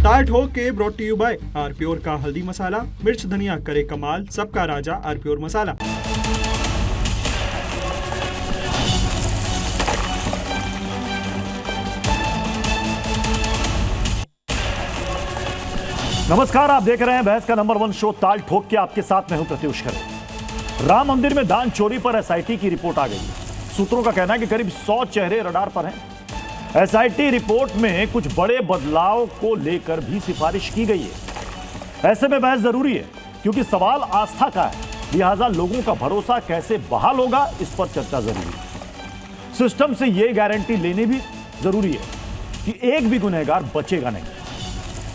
ताल ठोक के brought to you by R pure का हल्दी मसाला, मिर्च धनिया करे कमाल, सबका राजा आर प्योर मसाला। नमस्कार, आप देख रहे हैं बहस का नंबर 1 शो ताल ठोक के। आपके साथ मैं हूं प्रत्युष खरे। राम मंदिर में दान चोरी पर एसआईटी की रिपोर्ट आ गई है। सूत्रों का कहना है कि करीब 100 चेहरे रडार पर हैं। एसआईटी रिपोर्ट में कुछ बड़े बदलाव को लेकर भी सिफारिश की गई है। ऐसे में बहस जरूरी है क्योंकि सवाल आस्था का है, लिहाजा लोगों का भरोसा कैसे बहाल होगा, इस पर चर्चा जरूरी है। सिस्टम से यह गारंटी लेनी भी जरूरी है कि एक भी गुनहगार बचेगा नहीं।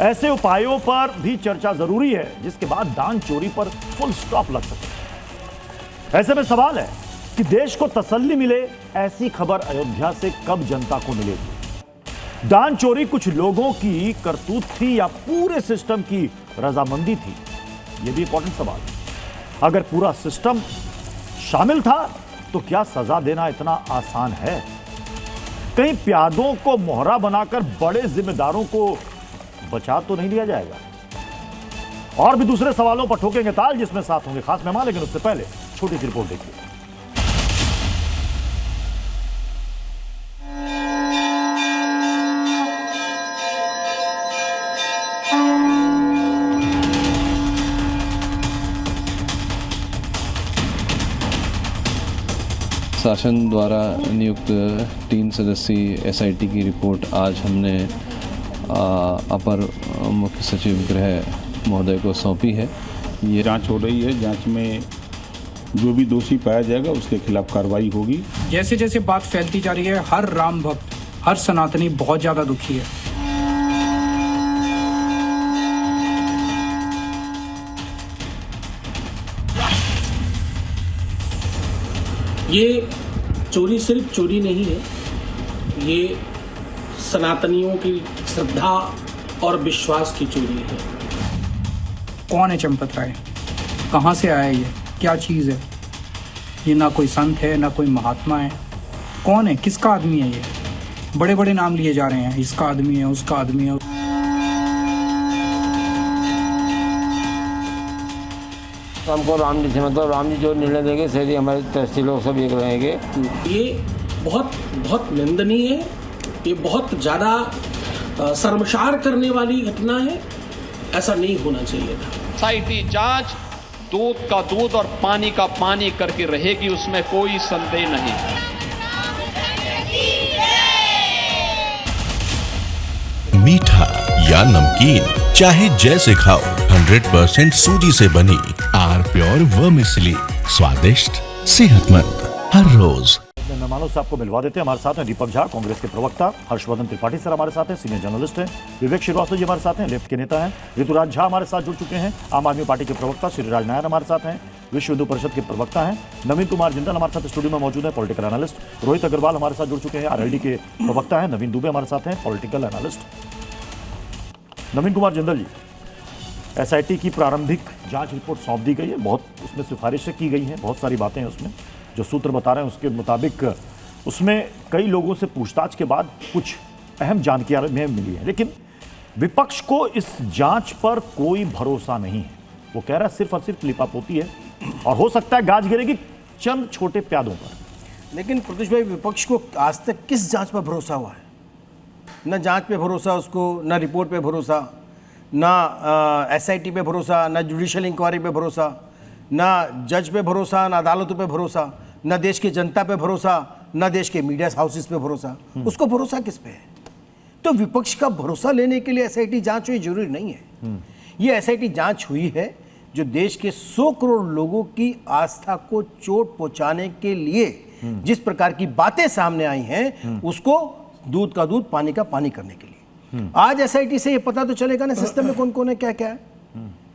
ऐसे उपायों पर भी चर्चा जरूरी है जिसके बाद दान चोरी पर फुल स्टॉप लग सके। ऐसे में सवाल है कि देश को तसल्ली मिले, ऐसी खबर अयोध्या से कब जनता को मिलेगी? दान चोरी कुछ लोगों की करतूत थी या पूरे सिस्टम की रजामंदी थी? यह भी इंपॉर्टेंट सवाल है। अगर पूरा सिस्टम शामिल था तो क्या सजा देना इतना आसान है? कहीं प्यादों को मोहरा बनाकर बड़े जिम्मेदारों को बचा तो नहीं लिया जाएगा? और भी दूसरे सवालों पर ठोकेंगे ताल, जिसमें साथ होंगे खास मेहमान। लेकिन उससे पहले छोटी सी रिपोर्ट देखिए। शासन द्वारा नियुक्त 3 सदस्यीय एसआईटी की रिपोर्ट आज हमने अपर मुख्य सचिव गृह महोदय को सौंपी है। ये जांच हो रही है। जांच में जो भी दोषी पाया जाएगा उसके खिलाफ कार्रवाई होगी। जैसे जैसे बात फैलती जा रही है, हर राम भक्त, हर सनातनी बहुत ज्यादा दुखी है। ये चोरी सिर्फ चोरी नहीं है, ये सनातनियों की श्रद्धा और विश्वास की चोरी है। कौन है चंपत राय? कहाँ से आया ये? क्या चीज़ है ये? ना कोई संत है, ना कोई महात्मा है। कौन है? किसका आदमी है ये? बड़े बड़े नाम लिए जा रहे हैं, इसका आदमी है, उसका आदमी है। हमको राम जी से मतलब राम जी जो निर्णय देंगे सही, हमारे ट्रस्टी लोग सब एक रहेंगे। ये बहुत निंदनीय है, ये बहुत ज़्यादा शर्मसार करने वाली घटना है। ऐसा नहीं होना चाहिए था। एसआईटी जांच दूध का दूध और पानी का पानी करके रहेगी, उसमें कोई संदेह नहीं। मीठा या नमकीन, चाहे जैसे खाओ, 100% सूजी से बनी आर प्योर वर्मिसेली, स्वादिष्ट, सेहतमंद हर रोज। मेहमानों से आपको मिलवा देते हैं। हमारे साथ हैं दीपक झा, कांग्रेस के प्रवक्ता, हर्षवर्धन त्रिपाठी सर हमारे साथ हैं, सीनियर जर्नलिस्ट हैं, विवेक श्रीवास्तव जी हमारे साथ हैं, लेफ्ट के नेता हैं, ऋतुराज झा हमारे साथ जुड़ चुके हैं, आम आदमी पार्टी के प्रवक्ता श्रीराज नायर हमारे साथ हैं, विश्व हिंदू परिषद के प्रवक्ता हैं, नवीन कुमार जिंदल हमारे साथ स्टूडियो में मौजूद है, पॉलिटिकल एनालिस्ट, रोहित अग्रवाल हमारे साथ जुड़ चुके हैं, आरएलडी के प्रवक्ता हैं, नवीन दुबे हमारे साथ हैं, पॉलिटिकल एनालिस्ट। नवीन कुमार जिंदल जी, एसआईटी की प्रारंभिक जांच रिपोर्ट सौंप दी गई है, बहुत उसमें सिफारिशें की गई हैं, बहुत सारी बातें हैं उसमें, जो सूत्र बता रहे हैं उसके मुताबिक उसमें कई लोगों से पूछताछ के बाद कुछ अहम जानकारियां मिली है। लेकिन विपक्ष को इस जांच पर कोई भरोसा नहीं है। वो कह रहा है सिर्फ और सिर्फ लिपापोती है और हो सकता है गाज गिरेगी चंद छोटे प्यादों पर। लेकिन प्रत्युष भाई, विपक्ष को आज तक किस जांच पर भरोसा हुआ है? न जांच पे भरोसा उसको, न रिपोर्ट पे भरोसा, ना एसआईटी पे भरोसा, ना जुडिशियल इंक्वायरी पे भरोसा, ना जज पे भरोसा, ना अदालतों पे भरोसा, ना देश की जनता पे भरोसा, ना देश के मीडिया हाउसेस पे भरोसा। उसको भरोसा किस पे है? तो विपक्ष का भरोसा लेने के लिए एसआईटी जांच हुई जरूरी नहीं है। ये एसआईटी जांच हुई है जो देश के 100 करोड़ लोगों की आस्था को चोट पहुंचाने के लिए जिस प्रकार की बातें सामने आई हैं, उसको दूध का दूध पानी का पानी करने के लिए आज एसआईटी से ये पता तो चलेगा ना सिस्टम में कौन कौन है, क्या क्या है।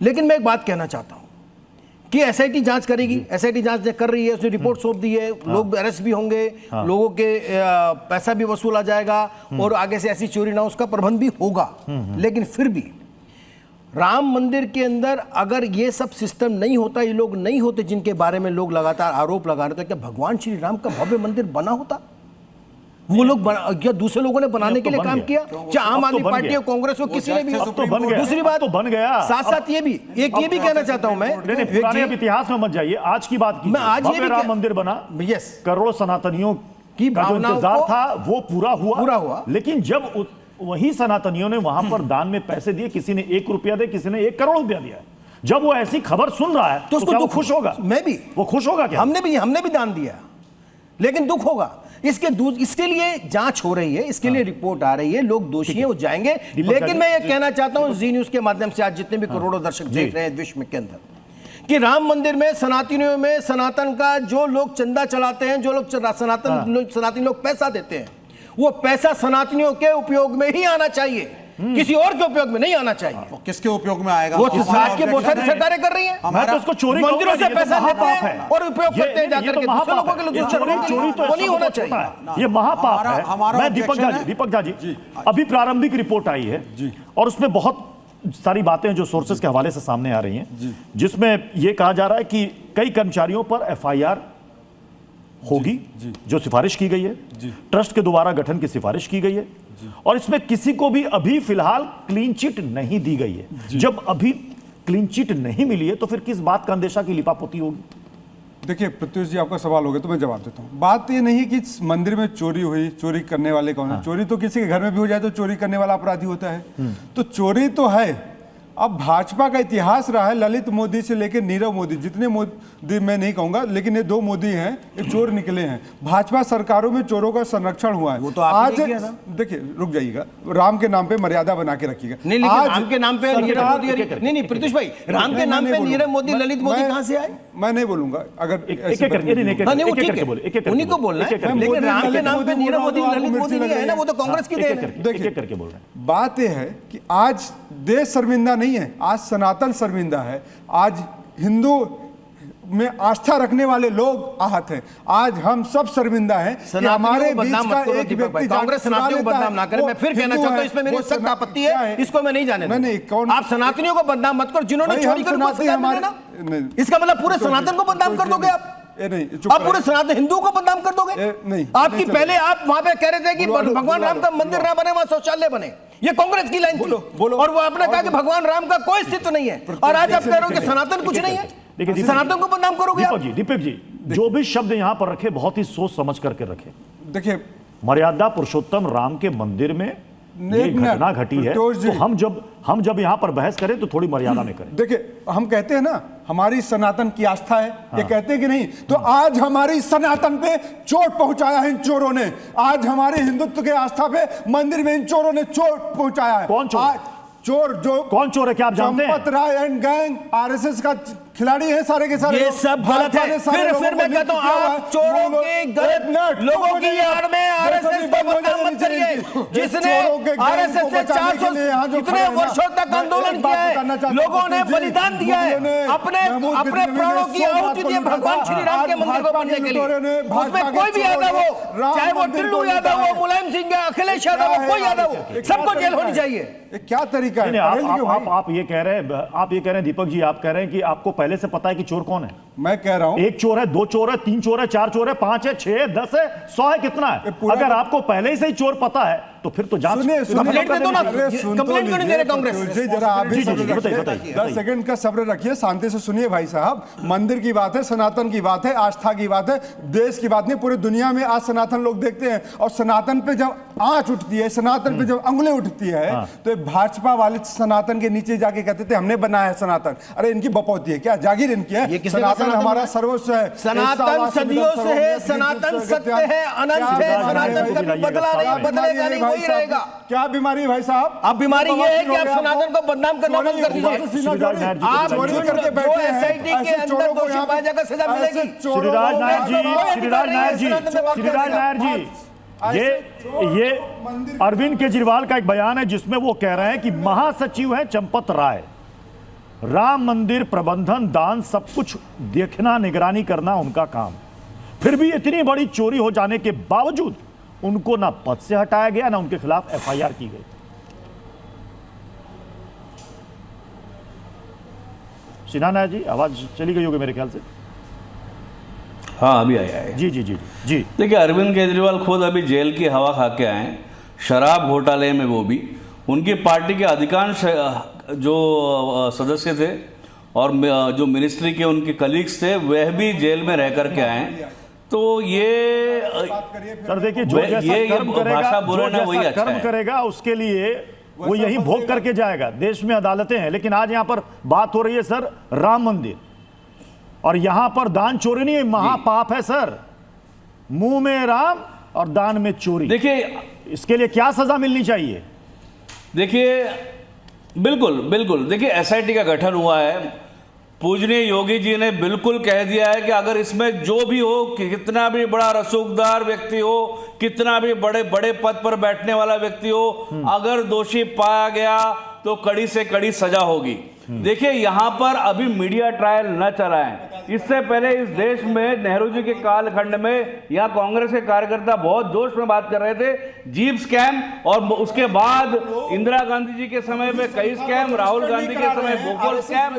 लेकिन मैं एक बात कहना चाहता हूं कि एसआईटी जांच करेगी, एसआईटी जांच कर रही है, उसने रिपोर्ट सौंप दी है, लोग अरेस्ट भी होंगे, लोगों के पैसा भी वसूला जाएगा और आगे से ऐसी चोरी ना उसका प्रबंध भी होगा। लेकिन फिर भी राम मंदिर के अंदर अगर ये सब सिस्टम नहीं होता, ये लोग नहीं होते जिनके बारे में लोग लगातार आरोप लगा रहे थे, क्या भगवान श्री राम का भव्य मंदिर बना होता? वो लोग क्या दूसरे लोगों ने बनाने के लिए काम किया? चाहे आम अब तो आदमी बन पार्टी गया। हो, कांग्रेस हो, किसी ने भी। अब तो बन गया। दूसरी बात अब तो बन गया। साथ साथ ये भी ये भी कहना चाहता हूं मैं, नहीं, पुराने अब इतिहास में मत जाइए, आज की बात मैं आज ये भव्य भी राम मंदिर बना, यस, करोड़ों सनातनियों की का जो भावनाओं इंतजार को था वो पूरा हुआ। लेकिन जब वही सनातनियों ने वहां पर दान में पैसे दिए, किसी ने 1 रुपया दे, किसी ने 1 करोड़ रुपया दिया है, जब वो ऐसी खबर सुन रहा है तो क्या वो खुश होगा? मैं भी, वो खुश होगा क्या? हमने भी दान दिया, लेकिन दुख होगा। इसके लिए जांच हो रही है, इसके लिए रिपोर्ट आ रही है, लोग दोषी हैं, वो जाएंगे। लेकिन मैं ये कहना चाहता हूं जी न्यूज के माध्यम से, आज जितने भी करोड़ों दर्शक देख रहे हैं विश्व के अंदर, कि राम मंदिर में सनातनियों में सनातन का जो लोग चंदा चलाते हैं, जो लोग सनातनी लोग पैसा देते हैं, वो पैसा सनातनियों के उपयोग में ही आना चाहिए, किसी और के उपयोग में नहीं आना चाहिए। किसके उपयोग में आएगा? वो समाज के बहुत सारी सरकारें कर रही हैं। मैं तो उसको चोरी मंदिरों से पैसा लेते है हैं और उपयोग करते हैं जाकर के दूसरे लोगों के लिए। चोरी तो वो नहीं होना चाहिए, ये महापाप है। मैं दीपक झा जी, अभी प्रारंभिक रिपोर्ट आई है और उसमें बहुत सारी बातें जो सोर्सेस के हवाले से सामने आ रही हैं, जिसमें यह कहा जा रहा है कि कई कर्मचारियों पर एफआईआर होगी जो सिफारिश की गई है, ट्रस्ट के दोबारा गठन की सिफारिश की गई है, और इसमें किसी को भी अभी फिलहाल क्लीन चिट नहीं दी गई है। जब अभी क्लीन चिट नहीं मिली है तो फिर किस बात का अंदेशा की लिपापोती होगी? देखिए प्रत्युष जी, आपका सवाल हो गया तो मैं जवाब देता हूँ। बात ये नहीं कि मंदिर में चोरी हुई, चोरी करने वाले कौन है। चोरी तो किसी के घर में भी हो जाए तो चोरी करने वाला अपराधी होता है। तो चोरी तो है। अब भाजपा का इतिहास रहा है, ललित मोदी से लेकर नीरव मोदी, जितने मोदी मैं नहीं कहूंगा, लेकिन ये 2 मोदी हैं, ये चोर निकले हैं। भाजपा सरकारों में चोरों का संरक्षण हुआ है। वो तो आज देखिए, रुक जाइएगा, राम के नाम पे मर्यादा बना के रखिएगा। नहीं, लेकिन राम के नाम पे नीरव मोदी, नहीं प्रत्युष भाई, राम के नाम पे नीरव मोदी, ललित मोदी कहां से आए? मैं नहीं बोलूंगा। अगर उन्हीं को बोलना है, लेकिन राम के नाम पे नीरव मोदी, ललित मोदी नहीं है ना, वो तो कांग्रेस की देन है। देखिए, बात यह है कि आज देश शर्मिंदा नहीं है, आज सनातन शर्मिंदा है। आज हिंदू में आस्था रखने वाले लोग आहत हैं। आज हम सब शर्मिंदा हैं कि हमारे बीच का एक व्यक्ति कांग्रेस सनातनियों को बदनाम ना करे। मैं फिर कहना चाहता हूं, इसमें मेरी सख्त आपत्ति है, इसको मैं नहीं जाने दूंगा। आप सनातनियों को बदनाम मत करो, जिन्होंने चोरी कर इसका मतलब पूरे सनातन को बदनाम कर दोगे आप? आप पूरे सनातन हिंदुओं को बदनाम कर दोगे? नहीं। आपकी पहले आप वहां पे कह रहे थे कि भगवान राम का मंदिर ना बने, वहां शौचालय बने, ये कांग्रेस की लाइन थी। और वो आपने कहा कि भगवान राम का कोई अस्तित्व नहीं है, और आज आप कह रहे हो कि सनातन कुछ नहीं है। देखिए, सनातन को बदनाम करोगे? दीपक जी, जो भी शब्द यहां पर रखे बहुत ही सोच समझ करके रखे। देखिए, मर्यादा पुरुषोत्तम राम के मंदिर में ये घटना घटी है, तो हम जब यहां पर बहस करें तो थोड़ी मर्यादा में करें। देखिए, हम कहते हैं ना हमारी सनातन की आस्था है, ये कहते हैं कि नहीं? तो आज हमारी सनातन पे चोट पहुंचाया है इन चोरों ने। आज हमारे हिंदुत्व के आस्था पे मंदिर में इन चोरों ने चोट पहुंचाया है। कौन चोर? कौन चोर है, क्या आप जानते हैं? Champat Rai and gang RSS का खिलाड़ी है सारे के सारे। ये सब गलत है। फिर मैं कहता हूं, आप चोरों के गलत लोगों की आड़ में आरएसएस को बदनाम मत करिए, जिसने आरएसएस से 400 इतने वर्षों तक आंदोलन किया है, लोगों ने बलिदान दिया है, अपने प्राणों की आहुति दी भगवान श्री राम के मंदिर को बनने के लिए। उसमें कोई भी यादव हो, चाहे वो टिल्लू यादव हो, मुलायम सिंह या अखिलेश यादव हो, कोई यादव हो, सबको जेल होनी चाहिए। क्या तरीका है? आप ये कह रहे हैं दीपक जी, आप कह रहे हैं कि आपको पहले से पता है कि चोर कौन है? मैं कह रहा हूं, 1 चोर है, 2 चोर है, 3 चोर है, 4 चोर है, 5 है, 6 है, 10 है, 100 है, कितना है? अगर आपको पहले से ही चोर पता है तो फिर तो जांच कंप्लेंट दे दो ना। कंप्लेंट क्यों नहीं दे रहे कांग्रेस? जरा आप भी 10 सेकंड का सब्र रखिए, शांति से सुनिए भाई साहब। मंदिर की बात है, सनातन की बात है, आस्था की बात है, देश की बात नहीं। पूरे दुनिया में आज सनातन लोग देखते हैं, और सनातन पे जब आंच उठती है, सनातन पे जब अंगुलें उठती है, तो भाजपा वाले सनातन के नीचे जाके कहते थे हमने बनाया है सनातन। अरे इनकी बपौती है क्या? जागीर इनकी है। सनातन हमारा सर्वस्व है। सनातन सदियों से है, सनातन सत्य है, अनंत है, सनातन कभी बदला नहीं, बदलेगा नहीं, वही रहेगा। क्या बीमारी है भाई साहब? अब बीमारी ये है कि आप सनातन को बदनाम करना बंद कर दीजिए। आप चोरी करके बैठे हैं, एसआईटी के अंदर दोषी पाया जाएगा, सजा मिलेगी। श्रीराज नायर जी, ये अरविंद केजरीवाल का एक बयान है जिसमें वो कह रहे हैं कि महासचिव हैं चंपत राय, राम मंदिर प्रबंधन, दान, सब कुछ देखना, निगरानी करना उनका काम। फिर भी इतनी बड़ी चोरी हो जाने के बावजूद उनको ना पद से हटाया गया, ना उनके खिलाफ एफआईआर की गई। सिन्हा नायर जी, आवाज चली गई होगी मेरे ख्याल से। हाँ अभी आया है। जी जी जी जी। देखिए अरविंद केजरीवाल खुद अभी जेल की हवा खा के आए, शराब घोटाले में, वो भी उनकी पार्टी के अधिकांश जो सदस्य थे और जो मिनिस्ट्री के उनके कलीग्स थे वह भी जेल में रह करके आए। तो ये सर देखिए जो जैसा कर्म करेगा, जो जैसा कर्म करेगा उसके लिए वो यही भोग करके जाएगा। देश में अदालतें हैं, लेकिन आज यहाँ पर बात हो रही है सर राम मंदिर, और यहाँ पर दान चोरी नहीं, महापाप है सर। मुंह में राम और दान में चोरी। देखिए इसके लिए क्या सजा मिलनी चाहिए? देखिए बिल्कुल बिल्कुल, देखिए एसआईटी का गठन हुआ है। पूजनीय योगी जी ने बिल्कुल कह दिया है कि अगर इसमें जो भी हो, कितना भी बड़ा रसूखदार व्यक्ति हो, कितना भी बड़े बड़े पद पर बैठने वाला व्यक्ति हो, अगर दोषी पाया गया तो कड़ी से कड़ी सजा होगी। देखिए यहां पर अभी मीडिया ट्रायल न चला है। इससे पहले इस देश में नेहरू जी के कालखंड में यहाँ कांग्रेस के कार्यकर्ता बहुत जोश में बात कर रहे थे जीप स्कैम, और उसके बाद इंदिरा गांधी जी के समय में कई स्कैम, राहुल गांधी के समय भोपाल स्कैम,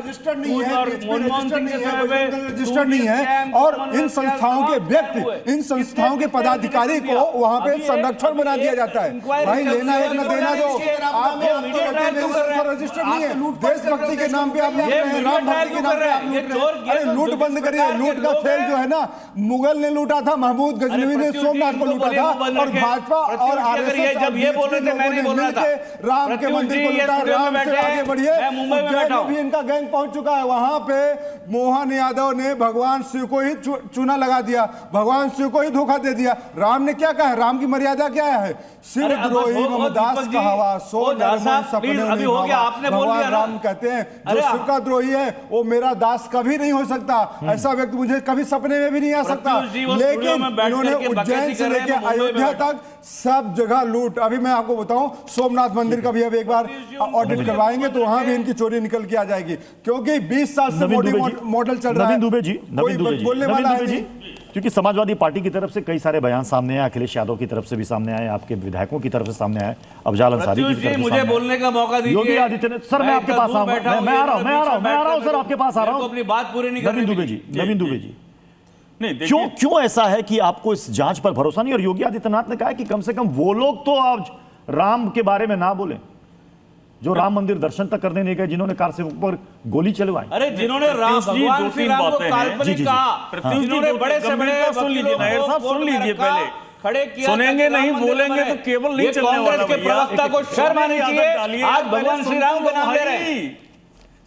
और मनमोहन सिंह के समय में रजिस्टर्ड नहीं है। और इन संस्थाओं के व्यक्ति, इन संस्थाओं के पदाधिकारी को वहां पे संरक्षण बना दिया जाता है। भाई लेना एक न देना दो, आप रजिस्टर्ड नहीं है। देशभक्ति के नाम पे आप लूट रहे हैं, राम भक्ति के नाम पे आप लूट रहे हैं। अरे लूट बंद करिए। लूट का खेल जो है ना, मुगल ने लूटा था, महमूद गजनवी ने सोमनाथ को लूटा था, और भाजपा और आरएसएस जब ये बोल रहे थे मैं नहीं बोल रहा था, राम के मंदिर को लूटा। राम से आगे बढ़िए। उज्जैन में भी इनका गैंग पहुंच चुका है। वहां पे मोहन यादव ने भगवान शिव को ही चूना लगा दिया, भगवान शिव को ही धोखा दे दिया। राम ने क्या कहा? राम की मर्यादा क्या है? शिव द्रोही ममदास कहावा, सो नरमन सपने भगवान राम कहते हैं जो शिव का द्रोही है वो मेरा दास कभी नहीं हो सकता। ऐसा व्यक्ति मुझे कभी सपने में भी नहीं आ सकता। लेकिन इन्होंने उज्जैन से लेकर अयोध्या तक सब जगह लूट। अभी मैं आपको बताऊं, सोमनाथ मंदिर का भी अब एक बार ऑडिट करवाएंगे तो वहां भी इनकी चोरी निकल के आ जाएगी, क्योंकि 20 साल से मोदी मॉडल चल रहा है। नवीन दुबे जी, बोलने वाला है। क्योंकि समाजवादी पार्टी की तरफ से कई सारे बयान सामने आए, अखिलेश यादव की तरफ से भी सामने आए, आपके विधायकों की तरफ से सामने आए, अफजाल अंसारी की तरफ से मुझे बोलने का मौका दीजिए। योगी आदित्यनाथ सर, मैं आपके पास आ रहा हूं सर, आपके पास आ रहा हूं। अपनी बात पूरी नहीं नवीन दुबे जी नहीं, क्यों ऐसा है कि आपको इस जांच पर भरोसा नहीं? और योगी आदित्यनाथ ने कहा कि कम से कम वो लोग तो आज राम के बारे में ना बोले जो राम मंदिर दर्शन तक करने नहीं गए, जिन्होंने कार से ऊपर गोली चलवाई। अरे जिन्होंने राम भगवान श्री राम को काल्पनिक कहा, जिन्होंने बड़े से बड़े, सुन लीजिए नायर साहब, सुन लीजिए पहले, खड़े किया, सुनेंगे नहीं बोलेंगे तो केवल नहीं चलने वाला। कांग्रेस के प्रवक्ता को शर्म आनी चाहिए, आज भगवान श्री राम का नाम ले रहे हैं।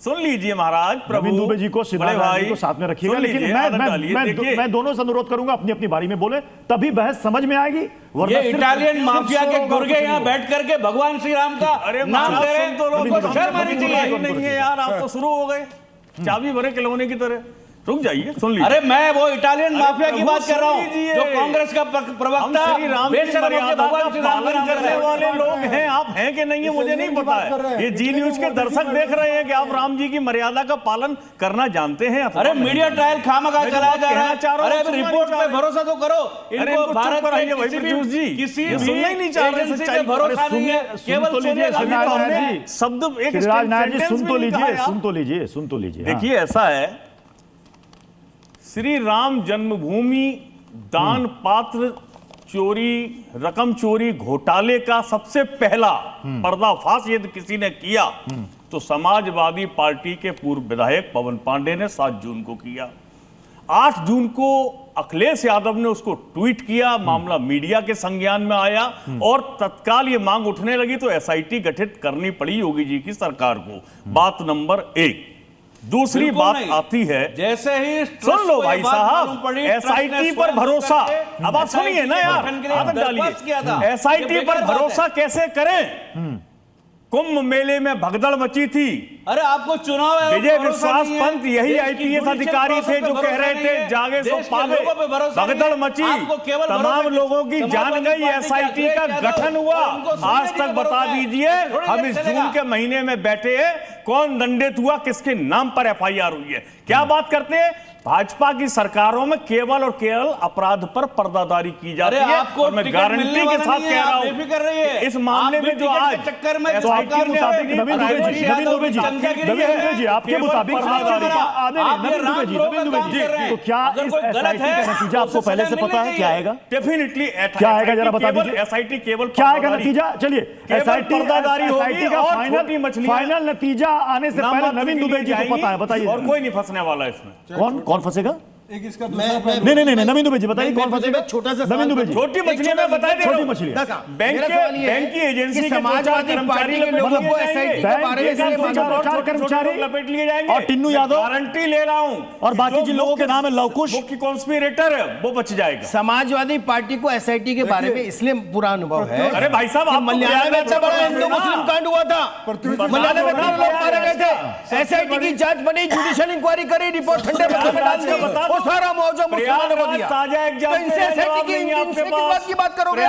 सुन लीजिए महाराज, प्रभु दुबे जी को, शिवराज गांधी को साथ में रखिएगा, लेकिन मैं दोनों से अनुरोध करूंगा अपनी अपनी बारी में बोले, तभी बहस समझ में आएगी। ये इटालियन माफिया के गुर्गे यहाँ बैठ करके भगवान श्री राम का नाम ले रहे हैं, तो शर्म आनी चाहिए। नहीं है यार, आप तो शुरू हो गए चाबी भरे खिलौने की तरह। रुक जाइए, सुन लीजिए। अरे मैं वो इटालियन माफिया की बात कर रहा हूँ जो कांग्रेस का प्रवक्ता भगवान श्री राम करने वाले लोग हैं। आप हैं कि नहीं है मुझे नहीं पता है। ये जी न्यूज के दर्शक देख रहे हैं कि आप राम जी की मर्यादा का पालन करना जानते हैं। अरे मीडिया ट्रायल खामखा चलाया जा रहा है। अरे रिपोर्ट पे भरोसा तो करो। इनको भारत में किसी सुनना ही नहीं चाह रहे, भरोसा नहीं है, केवल शब्द एक सुन तो लीजिए। देखिए ऐसा है, श्री राम जन्मभूमि दान पात्र चोरी, रकम चोरी घोटाले का सबसे पहला पर्दाफाश यदि किसी ने किया तो समाजवादी पार्टी के पूर्व विधायक पवन पांडे ने 7 जून को किया। 8 जून को अखिलेश यादव ने उसको ट्वीट किया, मामला मीडिया के संज्ञान में आया और तत्काल ये मांग उठने लगी तो एसआईटी गठित करनी पड़ी योगी जी की सरकार को। बात नंबर 1। दूसरी बात आती है, जैसे ही सुन लो भाई साहब, एसआईटी पर भरोसा, अब आप सुनिए ना यार, आदत डालिए। एसआईटी पर भरोसा कैसे करें? कुंभ मेले में भगदड़ मची थी। अरे आपको चुनाव है, विजय विश्वास पंत यही आईपीएस अधिकारी थे जो कह रहे थे जागे सो पावे। भगदड़ मची, तमाम लोगों की जान गई, एसआईटी का गठन हुआ। आज तक बता दीजिए, हम इस जून के महीने में बैठे हैं, कौन दंडित हुआ, किसके नाम पर एफआईआर हुई है? क्या बात करते हैं? भाजपा की सरकारों में केवल और केवल अपराध पर पर्दादारी की जाती है। और मैं गारंटी के साथ कह रहा हूं, इस मामले में जो आज नवीन दुबे जी नवीन दुबे जी, आपके मुताबिक तो क्या इस SIT का नतीजा आपको पहले से पता है क्या आएगा? डेफिनेटली क्या आएगा जरा बता दीजिए। SIT केवल क्या आएगा नतीजा? चलिए पर्दादारी होगी और छोटी मछलियां। फाइनल नतीजा आने से पहले नवीन दुबे जी को पता है, बताइए। और कोई नहीं फंसने वाला इसमें। कौन फंसेगा? एक इसका नहीं, नवीन दुबे जी बताइए कौन फंसेगा? छोटा सा नवीन दुबे जी, छोटी मछलियां मैं बता दे रहा हूं। मछली बैंक की एजेंसी के समाजवादी पार्टी के लोगों को SIT के बारे में कर्मचारी लपेट लिए जाएंगे और टिन्नू यादव, गारंटी ले रहा हूं, और बाकी जिन लोगों के नाम है लवकुश, मुख्य कॉन्स्पिरेटर है, वो बच जाएगा। समाजवादी पार्टी को SIT के बारे में इसलिए पूरा अनुभव है। अरे भाई साहब, आप मलयालम में इतना बड़ा हिंदू मुस्लिम कांड हुआ था, मलयालम में कितने लोग मारे गए थे, SIT की जांच बनी, जुडिशियल इंक्वायरी करी, रिपोर्ट ठंडे बस्ते में डाल दी, वो सारा मुआवजा मुसलमानों को दिया। तो इनसे SIT की इनसे किस बात की बात करोगे?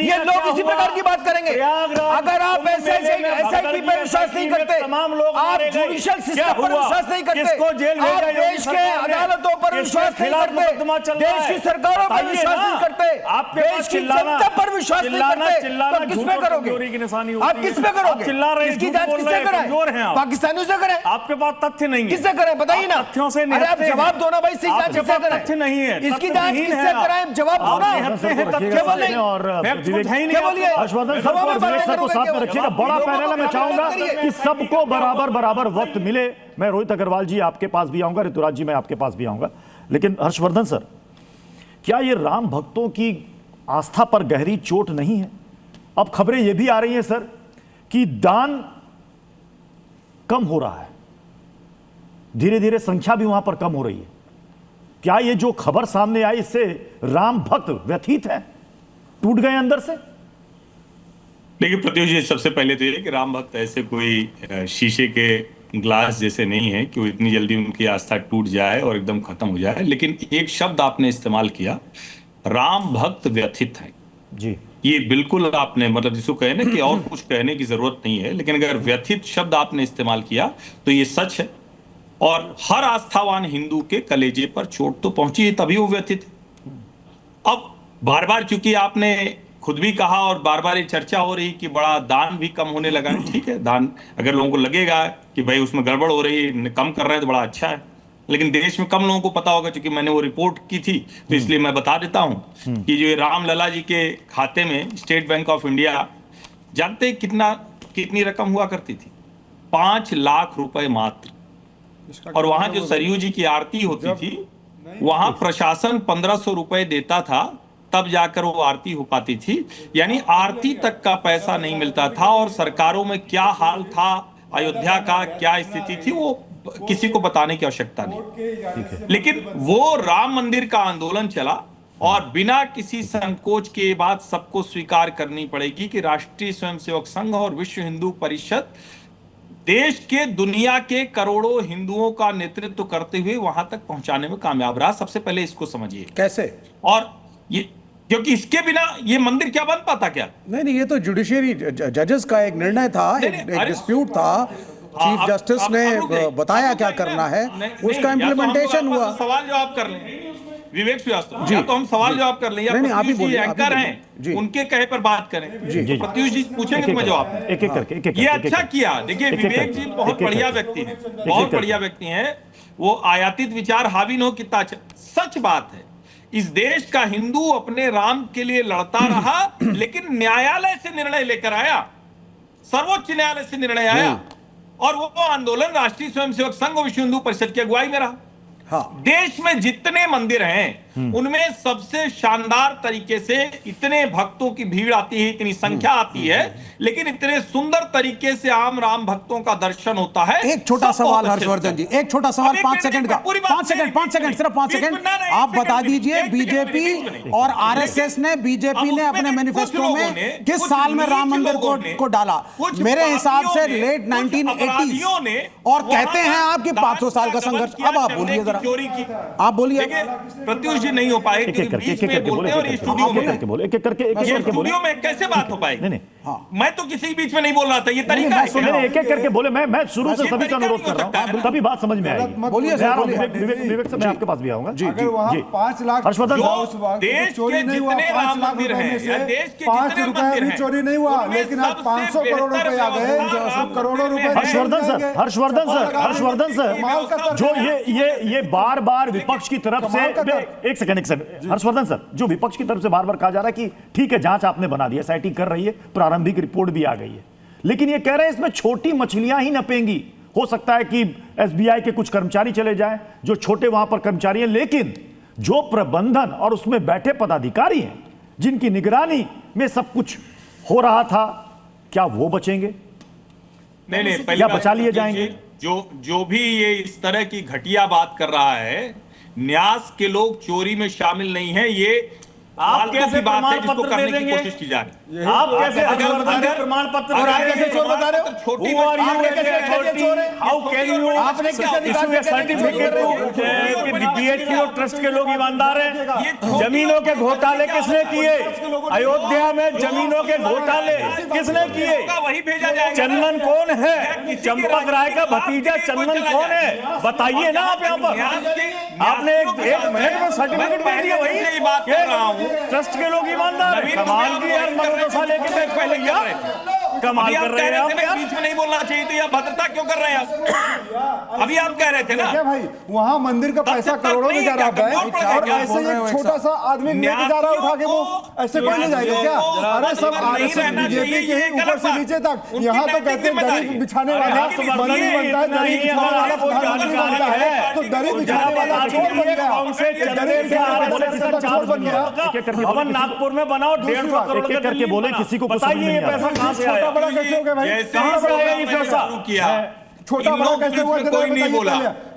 ये लोग इसी प्रकार की बात करेंगे। अगर आप SIT पर विश्वास नहीं करते, आप जुडिशियल सिस्टम पर विश्वास नहीं करते, आप देश के अदालतों पर विश्वास नहीं करते, देश की सरकारों पर विश्वास नहीं करते, देश की जनता पर विश्वास नहीं करते, तो किस पे करोगे? आप किस पे करोगे? इसकी जांच किससे कराएं? पाकिस्तानियों से कराएं? आपके पास तथ्य नहीं है, किससे कराएं? बताइए ना। तथ्यों से अरे आप जवाब दो ना भाई, इसकी जांच किससे कराएं? तथ्य नहीं है, इसकी जांच किससे कराएं? जवाब दो ना। केवल नहीं और हर्षवर्धन सर और विवेक सर को साथ में रखिएगा। बड़ा पैनल है, मैं चाहूंगा कि सबको बराबर वक्त मिले। मैं रोहित अग्रवाल जी आपके पास भी आऊंगा, ऋतुराज जी मैं आपके पास भी आऊंगा, लेकिन हर्षवर्धन सर, क्या ये राम भक्तों की आस्था पर गहरी चोट नहीं है? अब खबरें ये भी आ रही हैं सर कि दान कम हो रहा है, धीरे धीरे संख्या भी वहां पर कम हो रही है। क्या ये जो खबर सामने आई इससे राम भक्त व्यथित है, टूट गए अंदर से? देखिए प्रत्युष जी, सबसे पहले तो ये कि राम भक्त ऐसे कोई शीशे के ग्लास जैसे नहीं है कि वो इतनी जल्दी उनकी आस्था टूट जाए और एकदम खत्म हो जाए। लेकिन एक शब्द आपने इस्तेमाल किया, राम भक्त व्यथित है जी। ये बिल्कुल आपने मतलब जिसको कहे ना कि और कुछ कहने की जरूरत नहीं है, लेकिन अगर व्यथित शब्द आपने इस्तेमाल किया तो ये सच है। और हर आस्थावान हिंदू के कलेजे पर चोट तो पहुंची है, तभी वो व्यथित है। अब बार बार चूंकि आपने खुद भी कहा और बार बार ये चर्चा हो रही कि बड़ा दान भी कम होने लगा है। ठीक है, दान अगर लोगों को लगेगा कि भाई उसमें गड़बड़ हो रही है, कम कर रहे हैं तो बड़ा अच्छा है, लेकिन देश में कम लोगों को पता होगा। क्योंकि मैंने वो रिपोर्ट की थी तो इसलिए मैं बता देता हूं कि जो रामलला जी के खाते में स्टेट बैंक ऑफ इंडिया, जानते कितनी रकम हुआ करती थी? 5 लाख रुपए मात्र। और वहां जो सरयू जी की आरती होती थी, वहां प्रशासन 1500 रुपए देता था, तब जाकर वो आरती हो पाती थी। यानी आरती तक का पैसा नहीं मिलता था। और सरकारों में क्या हाल था, अयोध्या का क्या स्थिति थी, वो किसी को बताने की आवश्यकता नहीं। लेकिन वो राम मंदिर का आंदोलन चला और बिना किसी संकोच के बात सबको स्वीकार करनी पड़ेगी कि राष्ट्रीय स्वयंसेवक संघ और विश्व हिंदू परिषद देश के, दुनिया के करोड़ों हिंदुओं का नेतृत्व करते हुए वहां तक पहुंचाने में कामयाब रहा। सबसे पहले इसको समझिए कैसे। और ये क्योंकि इसके बिना ये मंदिर क्या बन पाता क्या? नहीं, ये तो जुडिशियरी जजेस का एक निर्णय था, एक डिस्प्यूट था। चीफ जस्टिस ने बताया क्या करना है, उसका इम्प्लीमेंटेशन हुआ। सवाल जवाब कर लें विवेक श्रीवास्तव, या तो हम सवाल जवाब कर लें, या प्रत्युष जी एंकर हैं, उनके कहे पर बात करें। प्रत्युष जी पूछेंगे तो मैं जवाब एक करके। ये अच्छा किया। देखिए विवेक जी बहुत बढ़िया व्यक्ति हैं, बहुत बढ़िया व्यक्ति हैं। वो आयातित विचार हावी न हो, कितना सच बात है। इस देश का हिंदू अपने राम के लिए लड़ता रहा, लेकिन न्यायालय से निर्णय लेकर आया, सर्वोच्च न्यायालय से निर्णय आया, और वो आंदोलन राष्ट्रीय स्वयंसेवक संघ और विश्व हिंदू परिषद की अगुवाई में रहा। देश में जितने मंदिर हैं उनमें सबसे शानदार तरीके से इतने भक्तों की भीड़ आती है, इतनी संख्या आती है, लेकिन इतने सुंदर तरीके से आम राम भक्तों का दर्शन होता है। एक छोटा सवाल हर्षवर्धन जी, एक छोटा सवाल 5 सेकंड का, 5 सेकंड सिर्फ 5 सेकंड आप बता दीजिए। बीजेपी और आरएसएस ने, बीजेपी ने अपने मैनिफेस्टो में किस साल में राम मंदिर को डाला? मेरे हिसाब से लेट 1980 और कहते हैं आपकी 500 साल का संघर्ष। अब आप बोलिए जरा, आप बोलिए। प्रत्युष जी नहीं हो पाए, एक-एक करके बोले, स्टूडियो में कैसे बात हो पाएगी? नहीं, मैं तो किसी के बीच में नहीं बोल रहा था, ये तरीका है। मैंने एक एक करके बोले, मैं शुरू से सभी का अनुरोध कर रहा हूं, तभी बात समझ में आएगी। बोलिए सर, बोलिए। विवेक से मैं आपके पास भी आऊंगा। अगर वहाँ 5 लाख हर्षवर्धन देश चोरी के नहीं हुआ, जितने 5 राम लाख मंदिर रुपए में हैं से या देश के 5 जितने रुपए मंदिर भी हैं, चोरी नहीं हुआ, उनमें लेकिन आज सबसे 500 करोड़ बेहतर रुपए आ गए, व्यवस्था करोड़ों रुपए। हर्षवर्धन सर, जो ये बार बार विपक्ष की तरफ से, एक सेकंड हर्षवर्धन सर, जो विपक्ष की तरफ से बार बार कहा जा रहा है कि ठीक है जांच आपने बना दी, एसआईटी कर रही है, प्रारंभिक रिपोर्ट भी आ गई है, लेकिन ये कह रहे हैं इसमें छोटी मछलियां ही नपेंगी। हो सकता है कि एसबीआई के कुछ कर्मचारी चले जाएं, जो छोटे वहां पर कर्मचारी हैं, लेकिन जो प्रबंधन और उसमें बैठे पदाधिकारी हैं, जिनकी निगरानी में सब कुछ हो रहा था, क्या वो बचेंगे? नहीं, या बचा लिए जाएंगे? जो भी ये इस तरह की घटिया बात कर रहा है, न्यास के लोग चोरी में शामिल नहीं है, ये आप कैसे प्रमाण जिसको पत्र दे करने की देंगे? कोशिश की जा रही है। आप कैसे प्रमाण पत्र कैसे चोर बता रहे हो? Who are you as an authority? How can you issue a certificate कि BHPO ट्रस्ट के लोग ईमानदार हैं? जमीनों के घोटाले किसने किए? अयोध्या में जमीनों के घोटाले किसने किए? वही भेजा जाएगा। चंदन कौन है? चंपक राय का भतीजा चंदन कौन है? बताइए ना आप यहाँ पर। आपने एक मिनट में सर्टिफिकेट दे दिया, वही बात कर रहा हूँ। ट्रस्ट के लोग ईमानदार हैं। कमाल की यार, मनोदशा लेके बैठ पहले यार कमाल कर रहे हैं आप यार। बीच में नहीं बोलना चाहिए तो, या भद्रता क्यों कर रहे हैं आप? अभी आप कह रहे थे ना क्या भाई, वहाँ मंदिर का पैसा करोड़ों में जा रहा है, और ऐसे एक छोटा सा आदमी लेके जा रहा है उठा के, वो ऐसे कोई नहीं जाएगा क्या? अरे सब आरएसएस बीजेपी के ही ऊपर से नीचे तक। यहाँ तो कहते हैं दरी बिछाने वाला मंत्री बनता है, दरी बिछाने वाला प्रधानमंत्री बनता है, तो दरी बिछाने वाला चोर बन गया, दरी बिछाने वाला चोर बन गया। भवन नागपुर में बनाओ 150 करोड़ एक करके बोले, किसी को बताइए ये पैसा कहाँ से आया? बड़ा कैसे हो गया भाई? कहाँ से आया ये पैसा? छोटा बड़ा कैसे हुआ? कोई नहीं बोला।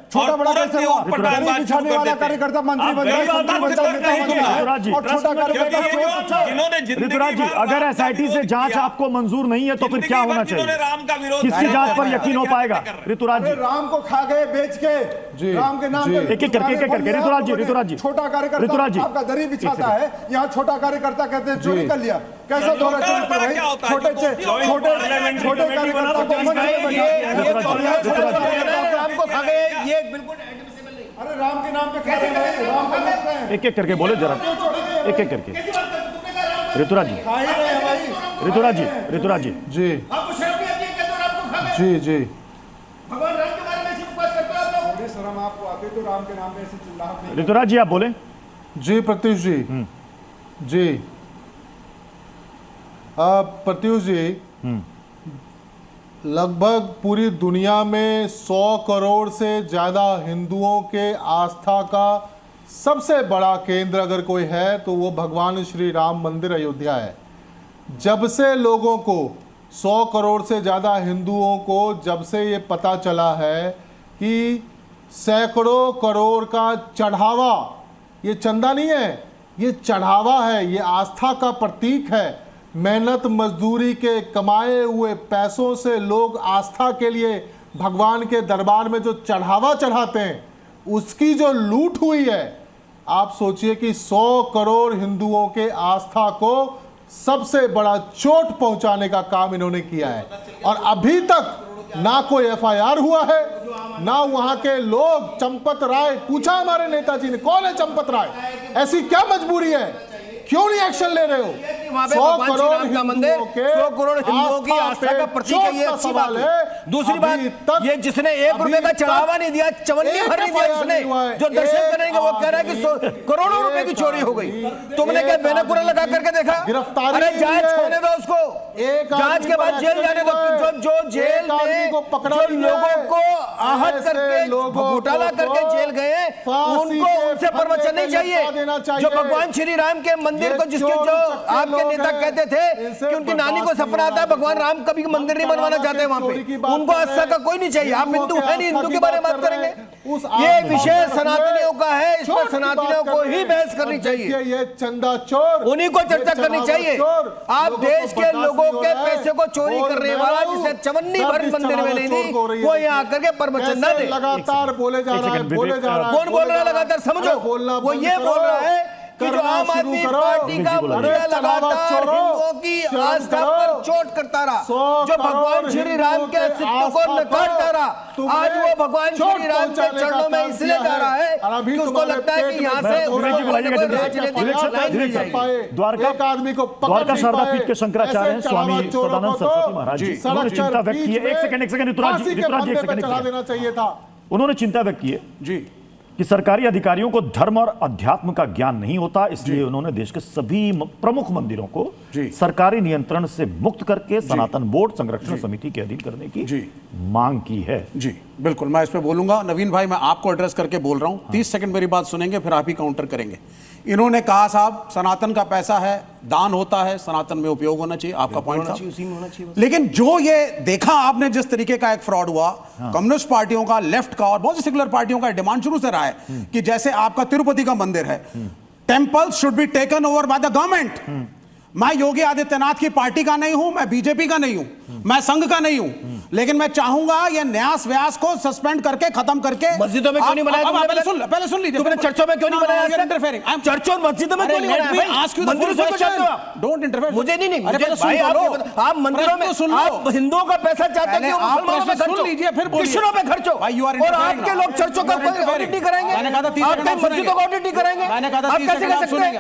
छोटा बड़ा कैसे हुआ? दरी बिछाने वाला कार्यकर्ता मंत्री बनता है, मंत्री बनता है, नेता बनता है, और छोटा कार्यकर्ता चोर। ऋतुराज जी, अगर एसआईटी से जांच आपको मंजूर नहीं है तो फिर क्या होना चाहिए? किसकी जांच पर यकीन हो पाएगा? ऋतुराज जी, राम को खा गए बेच के, राम के नाम पे एक एक करके ऋतुराज जी, छोटा कार्यकर्ता आपका दरी बिछाता है, यहाँ छोटा कार्यकर्ता कहते हैं चोरी कर लिया। कैसा दौरा चरित्र भाई? छोटे कार्यकर्ता को राम को खा गए, ये बिल्कुल एडमिसिबल नहीं। अरे राम के नाम पे खा रहे हैं, राम का नाम है। एक एक करके बोले जरा, एक एक करके। ऋतुराज जी, ऋतुराज जी जी जी जी, भगवान राम के बारे में ऐसी उपवास करते हो आप लोग? थोड़ी शर्म आपको आती तो राम के नाम पे ऐसे चिल्लाहट नहीं। ऋतुराज जी आप बोले। जी प्रत्युष जी, जी प्रत्युष जी, लगभग पूरी दुनिया में 100 करोड़ से ज़्यादा हिंदुओं के आस्था का सबसे बड़ा केंद्र अगर कोई है तो वो भगवान श्री राम मंदिर अयोध्या है। जब से लोगों को 100 करोड़ से ज़्यादा हिंदुओं को जब से ये पता चला है कि सैकड़ों करोड़ का चढ़ावा, ये चंदा नहीं है, ये चढ़ावा है, ये आस्था का प्रतीक है, मेहनत मजदूरी के कमाए हुए पैसों से लोग आस्था के लिए भगवान के दरबार में जो चढ़ावा चढ़ाते हैं, उसकी जो लूट हुई है, आप सोचिए कि 100 करोड़ हिंदुओं के आस्था को सबसे बड़ा चोट पहुंचाने का काम इन्होंने किया है। और अभी तक ना कोई एफआईआर हुआ है, ना वहां के लोग, चंपत राय, पूछा हमारे नेताजी ने कौन है चंपत राय, ऐसी क्या मजबूरी है, क्यों नहीं एक्शन ले रहे हो? 100 करोड़ हिंदुओं की आस्था का प्रतीक है, ये अच्छी बात है। दूसरी बात, ये जिसने 1 रुपए का चढ़ावा नहीं दिया, चवन्नी भर नहीं दिया, उसने जो दर्शन करेंगे वो कह रहा है कि करोड़ों रुपए की चोरी हो गई। तुमने क्या बेनकुरा लगा करके देखा? गिरफ्तारी, अरे जांच होने दो उसको, जांच के बाद जेल जाने दो। जो जेल में जो लोगों को आहत करके घोटाला करके जेल गए, उनको उनसे प्रवचन नहीं चाहिए। जो भगवान श्री राम के मंदिर को, जिसके जो आपके नेता कहते थे कि उनकी नानी को सपना आता है भगवान राम कभी मंदिर नहीं बनवाना चाहते वहां पे, उनको आस्था का कोई नहीं चाहिए। आप हिंदू है नहीं, हिंदू के बारे में बात करेंगे? ये विषय सनातनियों का है, इस पर सनातनियों को ही बहस करनी चाहिए, ये चंदा चोर उन्हीं को चर्चा करनी चाहिए। आप देश के लोगों के पैसे को चोरी करने वाला, जिसे चवन्नी भर मंदिर में नहीं दी, वो यहाँ आकर के प्रवचन न दे। लगातार बोले जा रहा है, बोले जा रहा है। कौन बोल रहा है लगातार? समझो, वो ये बोल रहा है कि जो आम आदमी पार्टी का मुखिया लगातार हिंदुओं की आस्था पर चोट करता रहा, जो भगवान श्री राम के अस्तित्व को नकारता रहा, आज वो भगवान श्री राम के चरणों में इसलिए जा रहा है कि उसको लगता है कि यहाँ से द्वारका शारदा पीठ के शंकराचार्य हैं स्वामी सदानंद सरस्वती महाराज जी, उन्होंने चिंता व्यक्त की है। एक सेकंड ऋतुराज जी, देना चाहिए था। उन्होंने चिंता व्यक्त की है जी कि सरकारी अधिकारियों को धर्म और अध्यात्म का ज्ञान नहीं होता, इसलिए उन्होंने देश के सभी प्रमुख मंदिरों को सरकारी नियंत्रण से मुक्त करके सनातन बोर्ड संरक्षण समिति के अधीन करने की मांग की है। जी बिल्कुल, मैं इस पे बोलूंगा। नवीन भाई, मैं आपको एड्रेस करके बोल रहा हूं, 30 सेकंड मेरी बात सुनेंगे, फिर आप ही काउंटर करेंगे। इन्होंने कहा साहब सनातन का पैसा है, दान होता है, सनातन में उपयोग होना चाहिए, आपका पॉइंट था। उसी में होना चाहिए। लेकिन जो ये देखा आपने जिस तरीके का एक फ्रॉड हुआ, कम्युनिस्ट पार्टियों का, लेफ्ट का और बहुत सी सेक्युलर पार्टियों का डिमांड शुरू से रहा है कि जैसे आपका तिरुपति का मंदिर है, temples should be taken over by the government. मैं योगी आदित्यनाथ की पार्टी का नहीं हूं, मैं बीजेपी का नहीं हूं, मैं संघ का नहीं हूं, लेकिन मैं चाहूंगा ये न्यास व्यास को सस्पेंड करके खत्म करके। मस्जिदों में क्यों नहीं बनाया? पहले सुन लीजिए। तुमने चर्चों में क्यों नहीं बनाया? चर्चों और मस्जिदों में क्यों नहीं बनाया? मंदिरों से क्यों चाहते हो आप? Don't interfere. मुझे नहीं भाई, आप मंदिरों में आप हिंदुओं का पैसा चाहते हो, मुसलमानों पे खर्चो, क्रिश्चियनों पे खर्चो, और आपके लोग चर्चों का ऑडिट नहीं कराएंगे, आपके मस्जिदों का ऑडिट नहीं कराएंगे। आप कैसे कर सकते हैं?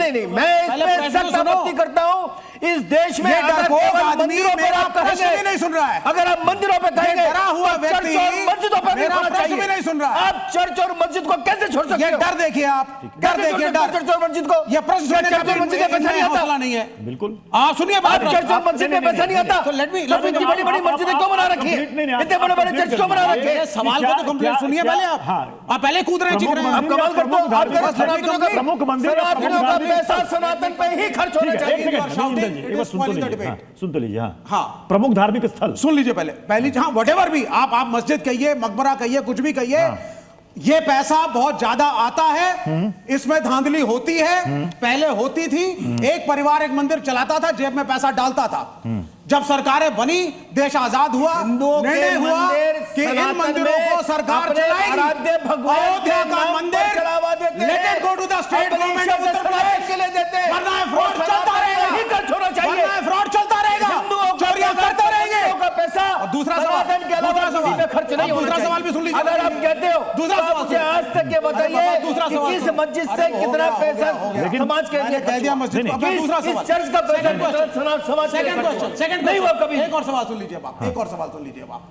नहीं, मैं इस सख्त आपत्ति करता हूं। इस देश में मंदिरों पर आप कहेंगे नहीं सुन रहा है, अगर आप मंदिरों पे कहेंगे डरा हुआ व्यक्ति मस्जिदों पर मेरा प्रश्न भी नहीं सुन रहा है। आप चर्च और मस्जिद को कैसे छोड़ सकते ये हो? डर देखिए, आप डर देखिए, डर चर्च और मस्जिद को। ये प्रश्न चर्च और मस्जिद में पैसा नहीं आता नहीं है। बिल्कुल आप सुनिए बात, चर्च और मस्जिद में पैसा नहीं आता तो इतनी बड़ी बड़ी मस्जिदें क्यों बना रखी है? इतने बड़े बड़े चर्च क्यों बना रखे हैं? सवाल को तो कंप्लीट सुनिए पहले। आप पहले कूद रहे हैं, आप कमाल करते हो। प्रमुख मंदिर का पैसा सनातन पे ही खर्च होना चाहिए। सुन तो लीजिए। हाँ, प्रमुख धार्मिक स्थल सुन लीजिए पहली जहां व्हाटएवर भी आप मस्जिद कहिए, मकबरा कहिए, कुछ भी कहिए, ये पैसा बहुत ज्यादा आता है, इसमें धांधली होती है, पहले होती थी। एक परिवार एक मंदिर चलाता था, जेब में पैसा डालता था। जब सरकारें बनी, देश आजाद हुआ, निर्णय हुआ कि इन मंदिरों को सरकार चलाएगी। अयोध्या का मंदिर let it go to the state government of Uttar Pradesh, वरना फ्रॉड चलता रहेगा, वरना फ्रॉड चलता रहेगा, चोरियां करते रहेंगे। और दूसरा सवाल खर्च नहीं होना चाहिए। सवाल भी सुन लीजिए। अगर आप कहते हो दूसरा मुझे आज तक ये बताइए कि किस मस्जिद से कितना पैसा समाज के लिए कह दिया मस्जिद को। दूसरा सवाल, चर्च का पैसा समाज के लिए सेकंड नहीं हुआ कभी। एक और सवाल सुन लीजिए आप, एक और सवाल सुन लीजिए आप।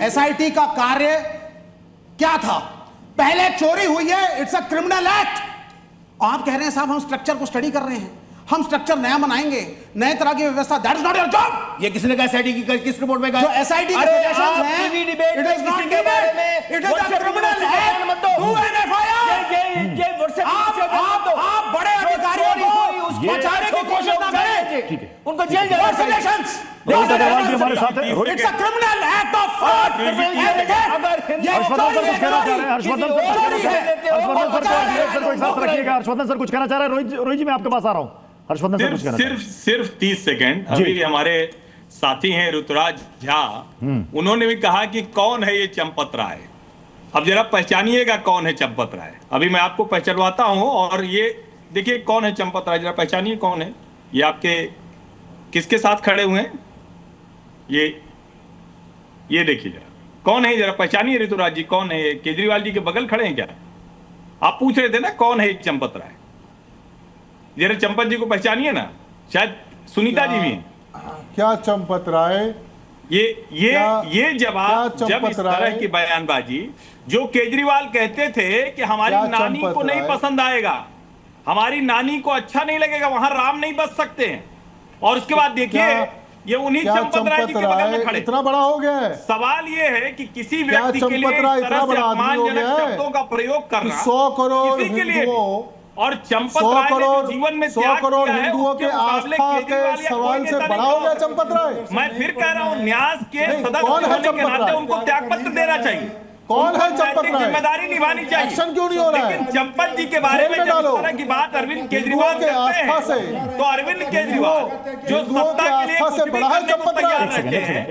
एसआईटी का कार्य क्या था? पहले चोरी हुई है, इट्स अ क्रिमिनल एक्ट। आप कह रहे हैं साहब हम स्ट्रक्चर को स्टडी कर रहे हैं, हम स्ट्रक्चर नया बनाएंगे, नए तरह की व्यवस्था। That is not your job. ये किसने कहा? एसआईटी की किस रिपोर्ट में कहा? जो एसआईटी के सजेशंस हैं, टीवी डिबेट में किसी के बारे में it is a criminal act. Do an FIR. ये व्हाट्सएप आप बड़े अधिकारियों को बचाने की कोशिश ना करें, ठीक है, उनको जेल जाना चाहिए। रोहित अग्रवाल जी हमारे साथ हैं। It's a criminal act of fraud. Harshvardhan sir कुछ कहना चाह रहे हैं? रोहित जी मैं आपके पास आ रहा हूं। हर्षवर्धन सर कुछ कहना चाह रहे हैं? सिर्फ 30 सेकंड। अभी हमारे साथी हैं ऋतुराज झा, उन्होंने भी कहा कि कौन है ये चंपत राय। अब जरा पहचानिएगा कौन है चंपत राय। अभी मैं आपको पहचानवाता हूं, और ये देखिए कौन है चंपत राय, जरा पहचानिए कौन है। ये आपके किसके साथ खड़े हुए हैं? ये देखिए जरा कौन है, जरा पहचानिए ऋतुराज जी, कौन है? केजरीवाल जी के बगल खड़े हैं क्या? आप पूछ रहे थे ना कौन है चंपत राय, जरा चंपत जी को पहचानिए ना, शायद सुनीता जी भी हैं। क्या चंपत राय? ये जवाब जब इस तरह की बयानबाजी, जो केजरीवाल कहते थे कि हमारी नानी को नहीं पसंद आएगा, हमारी नानी को अच्छा नहीं लगेगा, वहां राम नहीं बस सकते हैं, और उसके बाद देखिए ये उन्हीं चंपत राय जी के बगल में खड़े। इतना बड़ा हो गया है। सवाल ये है कि किसी व्यक्ति के लिए इस तरह से अपमानजनक शब्दों का प्रयोग करना 100 करोड़ किसी के लिए हिंदुओं, और चंपत राय ने जो जीवन में 100 करोड़ हिंदुओं के आस्था के सवाल से बड़ा हो गया चंपत राय। मैं फिर कह रहा हूँ, न्यास के सदस्य होने के नाते उनको त्यागपत्र देना चाहिए। कौन है चंपत राय? जिम्मेदारी निभानी चाहिए। एक्शन क्यों नहीं हो रहा है? लेकिन चंपत जी के बारे में जब इस तरह की बात अरविंद केजरीवाल के आस्था से, तो अरविंद केजरीवाल जो सत्ता के लिए कुछ भी करने को तैयार रहते हैं।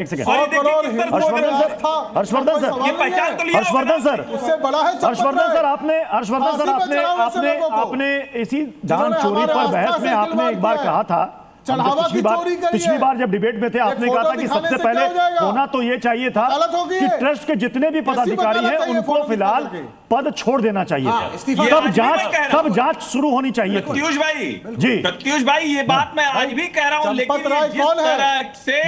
हर्षवर्धन सर, ये पहचान तो लिया, हर्षवर्धन सर, उससे बड़ा है हर्षवर्धन सर, आपने इसी दान चोरी पर बहस में आपने एक बार कहा था चढ़ावा की चोरी करी पिछली है। बार जब डिबेट में थे आपने कहा था कि सबसे पहले होना तो ये चाहिए था कि ट्रस्ट के जितने भी पदाधिकारी हैं उनको फिलहाल पद छोड़ देना चाहिए, तब जांच शुरू होनी चाहिए। प्रत्युष भाई जी, प्रत्युष भाई, ये बात मैं आज भी कह रहा हूं, लेकिन जिस तरह से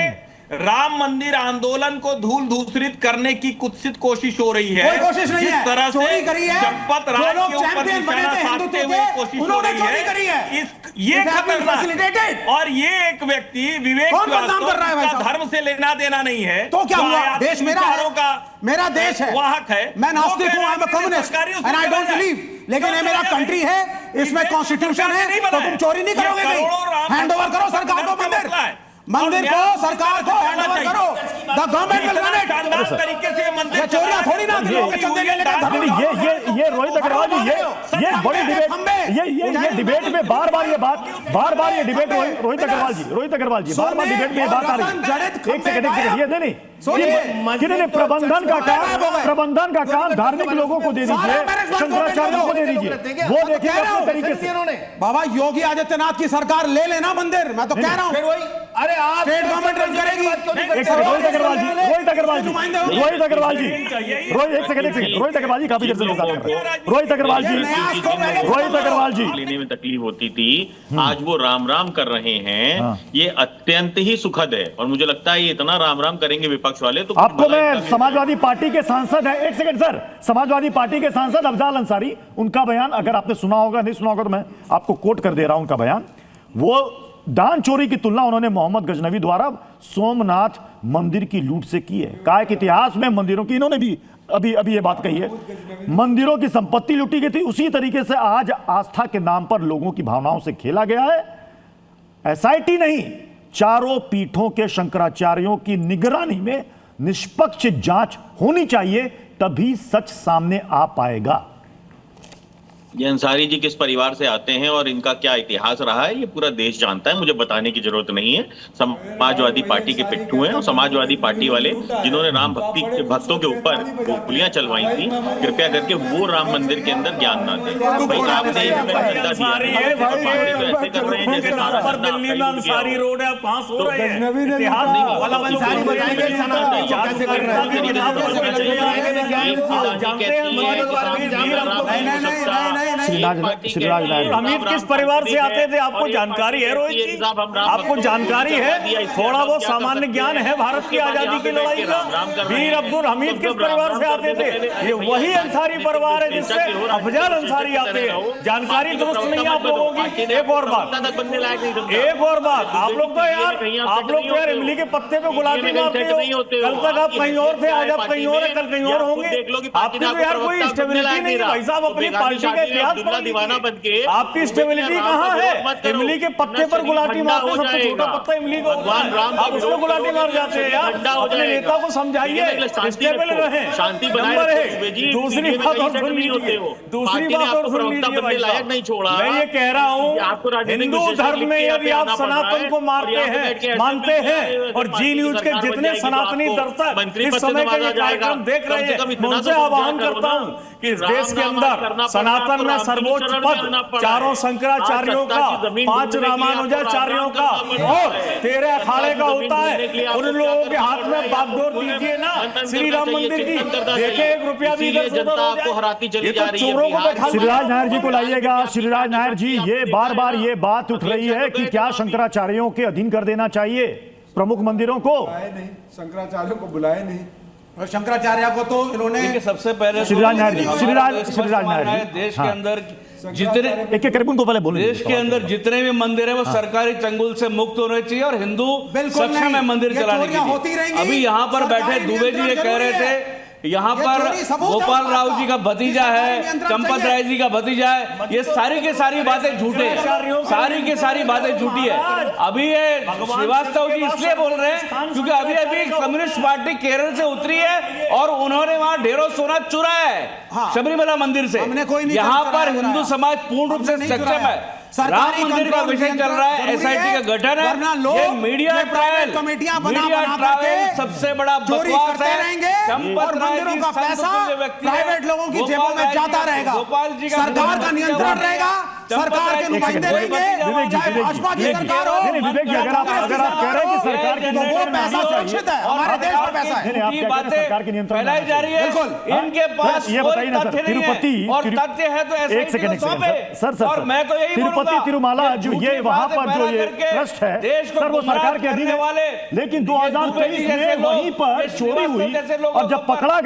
राम मंदिर आंदोलन को धूल धूसरित करने की कुत्सित कोशिश हो रही है, कोई कोशिश नहीं है, जिस तरह चोरी से करी है, चंपत राय के ऊपर निशाना साधते हुए कोशिश हो रही है, ये खतरनाक। और ये एक व्यक्ति विवेक का धर्म से लेना देना नहीं है, तो क्या हुआ? देश मेरा है, मेरा देश है, वाहक है। मैं नास्तिक हूं, I am a communist and I don't believe, लेकिन ये मेरा कंट्री है, इसमें कॉन्स्टिट्यूशन है, तो तुम चोरी नहीं करोगे कहीं। हैंड ओवर करो सरकार को मंदिर को, सरकार को हैंड ओवर करो, the government will run it. तरीके से मंदिर ये चोरियां थोड़ी ना लोगों के चंदे ले लेकर ये रोहित अग्रवाल जी, ये बड़ी डिबेट, ये डिबेट में बार-बार ये डिबेट रोहित अग्रवाल जी बार-बार डिबेट में ये बात आ रही है। एक सेकंड ये नहीं, प्रबंधन का काम धार्मिक लोगों को दे दीजिए, शंकराचार्यों को दे दीजिए, वो देखेंगे अपने तरीके से। बाबा योगी आदित्यनाथ की सरकार ले लेना मंदिर, मैं तो कह रहा हूं। अरे आप स्टेट गवर्नमेंट रन करेगी। एक सेकंड रोहित अग्रवाल जी रोहित अग्रवाल जी काफी देर से बात कर रहे हैं। रोहित अग्रवाल जी लेने में तकलीफ होती थी, आज वो राम राम कर रहे हैं, ये अत्यंत ही सुखद है। और मुझे लगता है ये इतना राम राम करेंगे विपक्ष वाले तो आपको मैं समाजवादी पार्टी के सांसद है, एक सेकंड सर, समाजवादी पार्टी के सांसद अफजाल अंसारी, उनका बयान अगर आपने सुना होगा, नहीं सुना होगा तो मैं आपको कोट कर दे रहा हूं उनका बयान। वो दान चोरी की तुलना उन्होंने मोहम्मद गजनवी द्वारा सोमनाथ मंदिर की लूट से की है। कहा कि इतिहास में मंदिरों की, इन्होंने भी अभी ये बात कही है, मंदिरों की संपत्ति लूटी गई थी, उसी तरीके से आज आस्था के नाम पर लोगों की भावनाओं से खेला गया है। एसआईटी नहीं, चारों पीठों के शंकराचार्यों की निगरानी में निष्पक्ष जांच होनी चाहिए, तभी सच सामने आ पाएगा। ये अंसारी जी किस परिवार से आते हैं और इनका क्या इतिहास रहा है ये पूरा देश जानता है, मुझे बताने की जरूरत नहीं है। समाजवादी पार्टी के पिट्ठू हैं और समाजवादी पार्टी वाले जिन्होंने राम भक्तों के ऊपर गोलियां चलवाई थी, कृपया करके वो राम मंदिर के अंदर ज्ञान ना दें। अंसारी रोड है, कहां सो रहे हैं? हमीद किस परिवार से आते थे आपको जानकारी है? रोहित जी आपको जानकारी है? थोड़ा बहुत सामान्य ज्ञान है भारत की आजादी की लड़ाई का? वीर अब्दुल हमीद किस परिवार से आते थे? ये वही अंसारी परिवार है जिससे अफजल अंसारी आते हैं। जानकारी दुरुस्त नहीं आप लोगों की। एक और बात आप लोग तो यार इमली के पत्ते पे गुलाटी मारते हो। कल तक आप कहीं और थे, आज आप कहीं और है, कल कहीं और होंगे। आपकी तो यार कोई स्टेबिलिटी नहीं है भाई साहब, अपनी पार्टी का इतिहास दीवाना बन के आपकी स्टेबिलिटी कहाँ है? इमली के पत्ते पर गुलाटी मारते, सबसे छोटा पत्ता इमली का होता है, आप उसमें गुलाटी मार जाते हैं यार। अपने नेता को समझाइए, स्टेबल रहे, शांति बनाए रहे। दूसरी बात और सुन लीजिए, मैं ये कह रहा हूँ, हिंदू धर्म में यदि आप सनातन को मानते हैं और जी न्यूज के जितने सनातनी दर्शक इस समय का ये कार्यक्रम देख रहे हैं, मैं उनसे आह्वान करता हूँ कि इस देश के अंदर सनातन में सर्वोच्च पद चारों शंकराचार्यों का, 5 रामानुजाचार्यों का और 13 अखाड़े का होता है। उन लोगों के हाथ में बागडोर दीजिए ना श्री राम मंदिर की, देखे 1 रुपया भी इधर से उधर हो जाए। चोरों को बैठा, श्रीराज नायर जी को लाइएगा। श्रीराज नायर जी, ये बार-बार ये बात उठ रही है कि क्या शंकराचार्यों के अधीन कर देना चाहिए प्रमुख मंदिरों को? नहीं, शंकराचार्यों को बुलाए नहीं, और शंकराचार्य को तो इन्होंने सबसे पहले श्रीराज नायर जी देश के अंदर जितने देश के अंदर जितने भी मंदिर है वो सरकारी चंगुल से मुक्त होने चाहिए और हिंदू सक्षम है मंदिर चलाने के लिए। अभी यहाँ पर बैठे दुबे जी ये कह रहे थे यहाँ पर गोपाल राव जी का भतीजा है, चंपत राय जी का भतीजा है, ये सारी की सारी बातें झूठे हैं, सारी की सारी बातें झूठी है। अभी ये श्रीवास्तव जी इसलिए बोल रहे हैं क्योंकि अभी अभी कम्युनिस्ट पार्टी केरल से उतरी है और उन्होंने वहां ढेरों सोना चुराया है शबरीमला मंदिर से। यहाँ पर हिंदू समाज पूर्ण रूप से सक्षम है। राम मंदिर का विषय चल रहा है, एसआईटी का गठन है, ये मीडिया ट्रायल सबसे बड़ा बकवास है। और मंदिरों का पैसा प्राइवेट लोगों की जेबों में जाता रहेगा, सरकार का नियंत्रण रहेगा। सरकार के नुमाइंदे रहेंगे, चाहे भाजपा की सरकार हो। विवेक जी, अगर आप कह रहे हैं कि सरकार के वो पैसा सुरक्षित है, हमारे देश में पैसा है। सरकार के नियंत्रण फैलाई जा रही है, इनके पास ये बताइए ना सर, तिरुपति और तथ्य है तो एक सेकंड सर और मैं तो यही तिरुपति तिरुमाला जो ये वहां पर जो ये ट्रस्ट है सर, वो सरकार के अधीन है, लेकिन 2023 में वहीं पर चोरी हुई और जब पकड़ा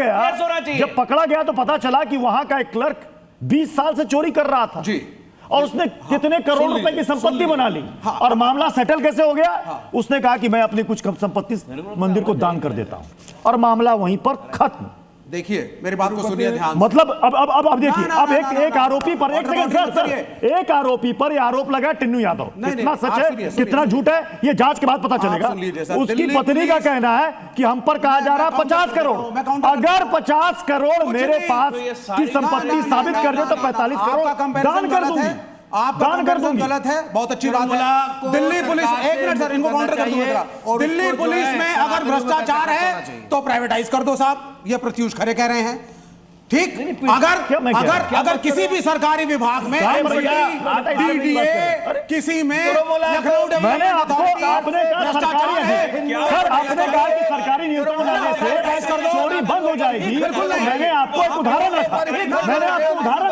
गया तो पता चला कि वहां का एक क्लर्क 20 साल से चोरी कर रहा था और उसने कितने करोड़ रुपए की संपत्ति बना ली। और मामला सेटल कैसे हो गया? उसने कहा कि मैं अपनी कुछ संपत्ति मंदिर को दान कर देता हूं और मामला वहीं पर खत्म। देखिए मेरी बात को सुनिए ध्यान से। मतलब अब देखिए, अब एक आरोपी पर एक सेकंड सर, एक आरोपी पर यह आरोप लगा टिन्नू यादव, कितना सच है कितना झूठ है ये जांच के बाद पता चलेगा। उसकी पत्नी का कहना है कि हम पर कहा जा रहा 50 करोड़, अगर 50 करोड़ मेरे पास की संपत्ति साबित कर दे तो 45 करोड़ दान कर दूंगी। आपका कंपैरिजन गलत है, बहुत अच्छी बात है। दिल्ली पुलिस, एक मिनट सर, इनको काउंटर कर दूंगा। दिल्ली पुलिस में अगर भ्रष्टाचार है तो प्राइवेटाइज कर दो साहब, ये प्रत्युष खरे कह रहे हैं। ठीक, अगर किसी भी सरकारी विभाग में डीडीए किसी में मैंने आपको आपने कहा सरकारी सर, आपने कहा कि सरकारी नियंत्रण लाने से चोरी बंद हो जाएगी। मैंने आपको एक उदाहरण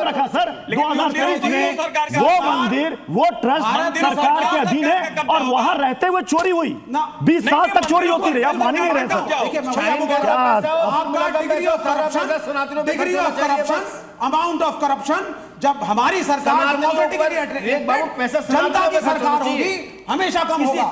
रखा सर, 2023 में वो मंदिर वो ट्रस्ट सरकार के अधीन है और वहां रहते हुए चोरी हुई, 20 साल तक चोरी होती रही, आप मान ही नहीं रहे sir. Corruption, amount of corruption, जब हमारी सरकार जनता की सरकार होगी हमेशा कम होगा।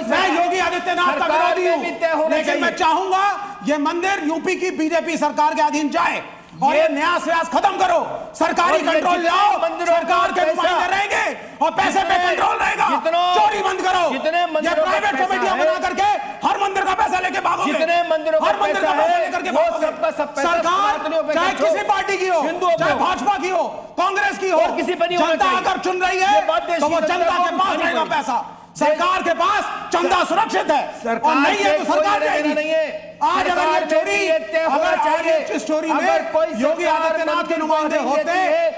मैं योगी आदित्यनाथ का विरोधी हूं, लेकिन मैं चाहूंगा ये मंदिर यूपी की बीजेपी सरकार के अधीन जाए और ये न्यास व्यास खत्म करो, सरकारी कंट्रोल लाओ, सरकार के नुमाइंदे रहेंगे और पैसे पे कंट्रोल रहेगा, चोरी बंद करो। ये प्राइवेट कमेटियां बना करके हर मंदिर का पैसा लेके भागोगे, हर मंदिर का पैसा लेकर के भागोगे। सरकार चाहे किसी पार्टी की हो, चाहे भाजपा की हो, कांग्रेस की हो, जनता अगर चुन रही है तो वो जनता के पास रहेगा पैसा। सरकार के पास चंदा सुरक्षित है और नहीं है तो सरकार जाएगी। आज अगर ये चोरी, अगर इस चोरी में योगी आदित्यनाथ के नुमाइंदे होते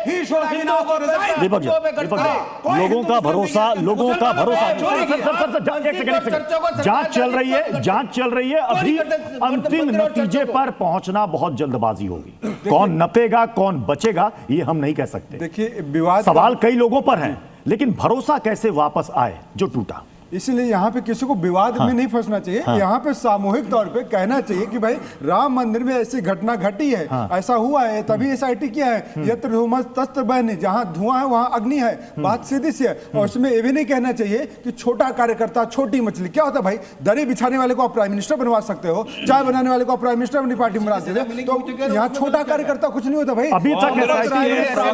ही दीपक जी, लोगों का भरोसा जांच चल रही है, अभी अंतिम नतीजे पर पहुंचना बहुत जल्दबाजी होगी। कौन नपेगा कौन बचेगा ये हम नहीं कह सकते। देखिए विवाद, सवाल कई लोगों पर है, लेकिन भरोसा कैसे वापस आए जो टूटा। इसलिए यहाँ पे किसी को विवाद में नहीं फंसना चाहिए। यहाँ पे सामूहिक तौर पे कहना चाहिए कि भाई राम मंदिर में ऐसी घटना घटी है, ऐसा हुआ है, तभी एसआईटी किया है। यत्र धूमः तत्र बह्नि, जहाँ धुआं है वहाँ अग्नि है, बात सीधी सी है। और उसमें ये भी नहीं कहना चाहिए कि छोटा कार्यकर्ता छोटी मछली। क्या होता है भाई, दरी बिछाने वाले को आप प्राइम मिनिस्टर बनवा सकते हो, चाय बनाने वाले को आप प्राइम मिनिस्टर अपनी पार्टी में बना देते, तो यहाँ छोटा कार्यकर्ता कुछ नहीं होता भाई। अभी तक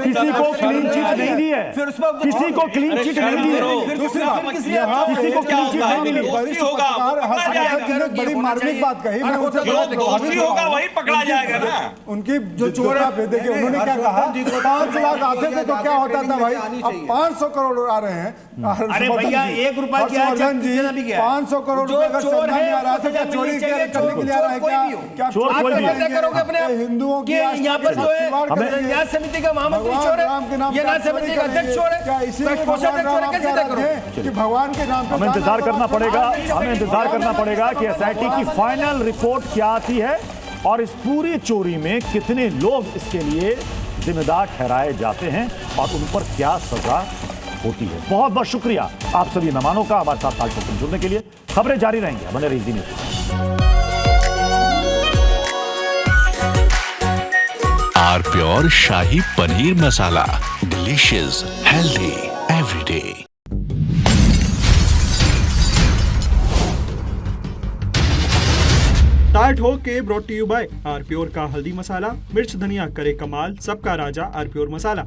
किसी को क्लीन चिट नहीं दी है, किसी को क्लीन चिट नहीं दी है, बड़ी मार्मिक बात कही, मैं उनसे वही पकड़ा जाएगा ना। उनकी जो चोर देखिए उन्होंने क्या कहा, 5 लाख आते थे तो क्या होता था भाई, अब 500 करोड़ आ रहे हैं। अरे भैया 1 रुपया जी 500 करोड़ रुपए का चोर है, आ रहा था चोरी करने के लिए आ रहा है क्या चोर कोई भी करोगे अपने हिंदुओं की यहाँ पर जो है न्याय समिति का महामंत्री चोर है, ये न्याय समिति का अध्यक्ष चोर है, क्या इसी कि भगवान के नाम पे हमें इंतजार करना पड़ेगा कि एसआईटी की फाइनल रिपोर्ट क्या आती है और इस पूरी चोरी में कितने लोग इसके लिए जिम्मेदार ठहराए जाते हैं और उन पर क्या सजा होती है। बहुत बहुत शुक्रिया आप सभी मेहमानों का हमारे साथ ताल ठोक जुड़ने के लिए। खबरें जारी रहेंगी, बने रहिए news. R pure shahi paneer masala, delicious healthy everyday. ताल ठोक के brought to you by R pure का हल्दी मसाला, मिर्च धनिया करे कमाल, सबका राजा आर प्योर मसाला।